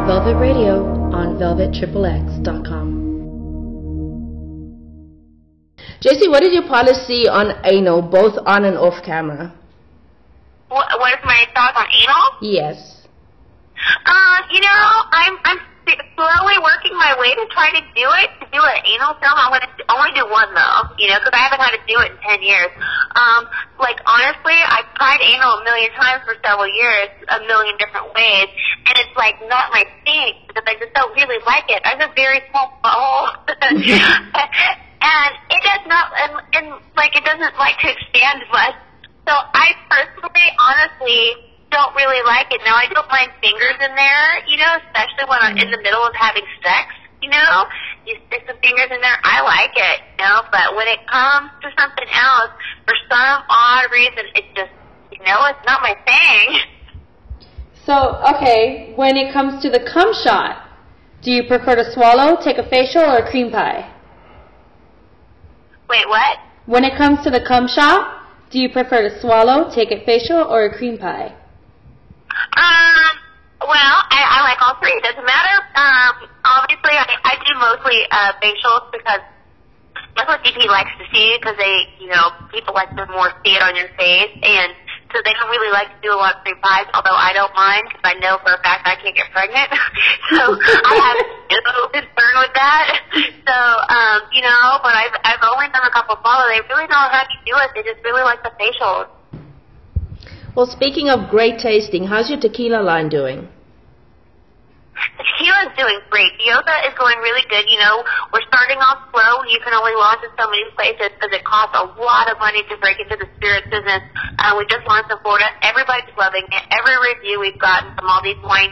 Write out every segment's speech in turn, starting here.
Velvet Radio on velvetxxx.com. JC, what is your policy on anal, both on and off camera? What is my thoughts on anal? Yes. I'm slowly working my way to try to do it. To do an anal film, I'm going to only do one though, because I haven't had to do it in 10 years. Honestly, I've tried anal a million times for several years, a million different ways, and it's not my thing because I just don't really like it. I have a very small butthole, and it does not, and it doesn't like to expand much. So I personally, honestly, don't really like it. Now, I don't mind fingers in there, especially when I'm in the middle of having sex, you stick some fingers in there. I like it, but when it comes to something else, for some odd reason, it just, it's not my thing. So, okay, when it comes to the cum shot, do you prefer to swallow, take a facial, or a cream pie? Wait, what? When it comes to the cum shot, do you prefer to swallow, take a facial, or a cream pie? Well, I like all three. It doesn't matter. Obviously, I do mostly facials because that's what GP likes to see because people like to more see it on your face, and so they don't really like to do a lot of cream pies, although I don't mind because I know for a fact I can't get pregnant. So I have no concern with that. So, but I've only done a couple follow. They really don't know how to do it. They just really like the facials. Well, speaking of great tasting, how's your tequila line doing? The tequila's doing great. Yoga is going really good. We're starting off slow. You can only launch in so many places because it costs a lot of money to break into the spirits business. We just launched in Florida. Everybody's loving it. Every review we've gotten from all these wine,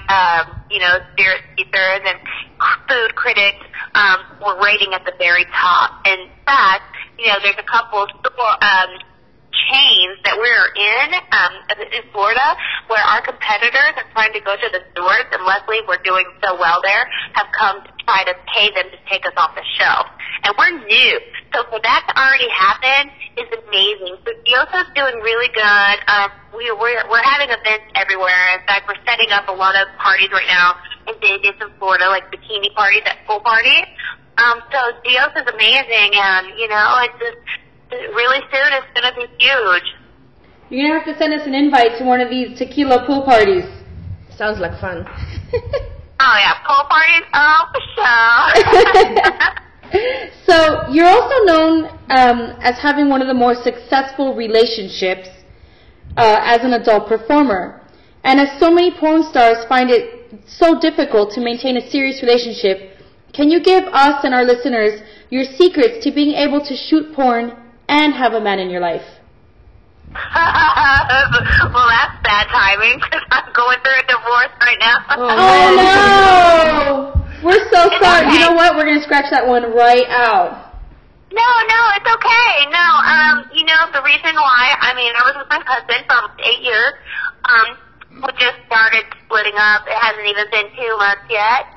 spirit seekers and food critics, we're rating at the very top. In fact, there's a couple of chains that we're in Florida where our competitors are trying to go to the stores, and Leslie, we're doing so well there, have come to try to pay them to take us off the shelf. And we're new. So for that to already happen is amazing. So Diosa's doing really good. We're having events everywhere. In fact, we're setting up a lot of parties right now in Vegas and Florida, like bikini parties at pool parties. So Diosa's amazing, and, it's just really soon it's going to be huge. You're going to have to send us an invite to one of these tequila pool parties. Sounds like fun. Oh, yeah, pool parties? Oh, for sure. So you're also known as having one of the more successful relationships as an adult performer. And as so many porn stars find it so difficult to maintain a serious relationship, can you give us and our listeners your secrets to being able to shoot porn and have a man in your life? Well, that's bad timing because I'm going through a divorce right now. Oh, no! We're so sorry. Okay. You know what? We're going to scratch that one right out. No, it's okay. No, the reason why, I was with my husband for almost 8 years. We just started splitting up. It hasn't even been 2 months yet.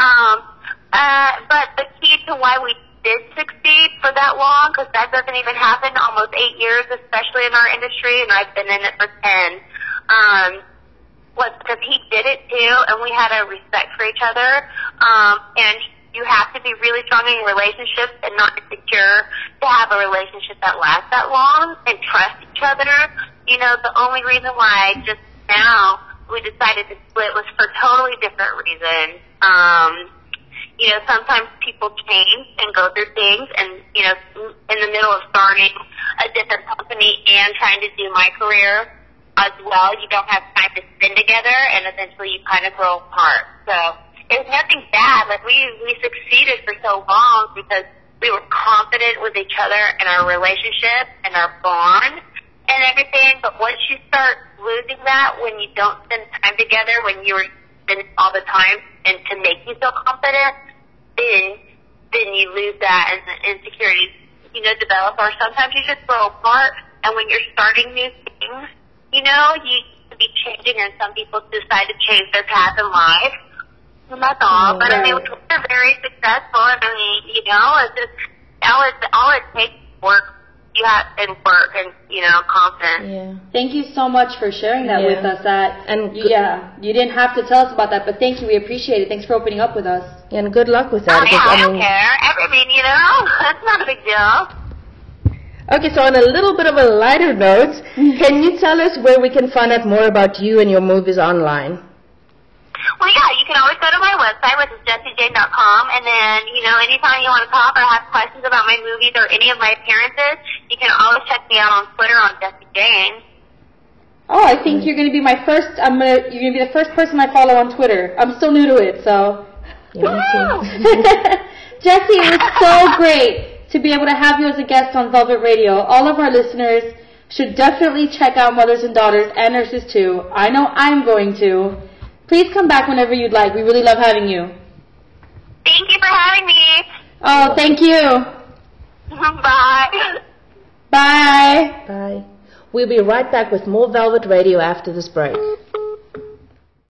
But the key to why we did succeed for that long, because that doesn't even happen almost 8 years, especially in our industry, and I've been in it for 10, was because he did it too, and we had a respect for each other, and you have to be really strong in your relationships and not insecure to have a relationship that lasts that long and trust each other. The only reason why just now we decided to split was for totally different reasons. Sometimes people change and go through things, and, in the middle of starting a different company and trying to do my career as well, you don't have time to spend together, and eventually you kind of grow apart. So it was nothing bad. We succeeded for so long because we were confident with each other and our relationship and our bond and everything. But once you start losing that, when you don't spend time together, when you're spending all the time and to make you feel confident, then you lose that, and the insecurities, develop, or sometimes you just grow apart. And when you're starting new things, you could be changing, and some people decide to change their path in life, and that's all. But we're very successful. It's just all it takes is work, you have in work and, you know, confidence. Yeah. Thank you so much for sharing that with us. You didn't have to tell us about that, but thank you. We appreciate it. Thanks for opening up with us. And good luck with that. Oh, yeah, I don't care. I mean, you know, that's not a big deal. Okay, so on a little bit of a lighter note, can you tell us where we can find out more about you and your movies online? Well, yeah, you can always go to my website, which is JessieJane.com, and then, you know, anytime you want to talk or have questions about my movies or any of my appearances, you can always check me out on Twitter on Jessie Jane. Oh, I think you're going to be my first. You're going to be the first person I follow on Twitter. I'm still new to it, so. Yeah, me too. Jessie, it was so great to be able to have you as a guest on Velvet Radio. All of our listeners should definitely check out Mothers and Daughters and Nurses too. I know I'm going to. Please come back whenever you'd like. We really love having you. Thank you for having me. Oh, thank you. Bye. Bye. Bye. We'll be right back with more Velvet Radio after this break.